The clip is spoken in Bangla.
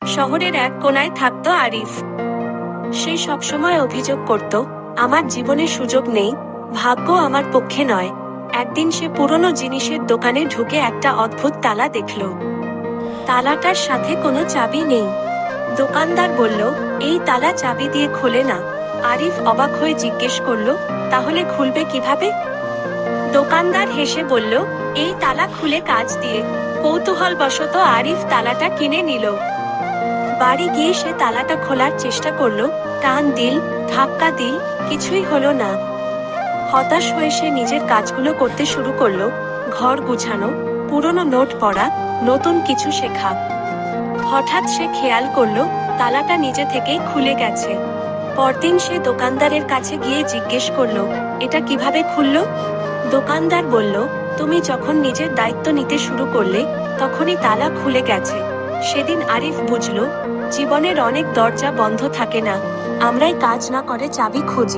শহরের এক কোনায় থাকতো আরিফ। সে সবসময় অভিযোগ করত, আমার জীবনে সুযোগ নেই, ভাগ্য আমার পক্ষে নয়। একদিন সে পুরনো জিনিসের দোকানে ঢুকে একটা অদ্ভুত তালা দেখল। তালাটার সাথে কোনো চাবি নেই। দোকানদার বলল, এই তালা চাবি দিয়ে খোলে না। আরিফ অবাক হয়ে জিজ্ঞেস করল, তাহলে খুলবে কিভাবে? দোকানদার হেসে বলল, এই তালা খুলে কাঁচ দিয়ে। কৌতূহলবশত আরিফ তালাটা কিনে নিল। বাড়ি গিয়ে সে তালাটা খোলার চেষ্টা করল, টান দিল, ধাক্কা দিল, কিছুই হলো না। হতাশ হয়ে সে নিজের কাজগুলো করতে শুরু করলো, ঘর গুছানো, পুরনো নোট পড়া, নতুন কিছু শেখা। হঠাৎ সে খেয়াল করলো, তালাটা নিজে থেকেই খুলে গেছে। পরদিন সে দোকানদারের কাছে গিয়ে জিজ্ঞেস করলো, এটা কিভাবে খুললো? দোকানদার বলল, তুমি যখন নিজের দায়িত্ব নিতে শুরু করলে, তখনই তালা খুলে গেছে। সেদিন আরিফ বুঝল, জীবনের অনেক দরজা বন্ধ থাকে না, আমরাই কাজ না করে চাবি খুঁজি।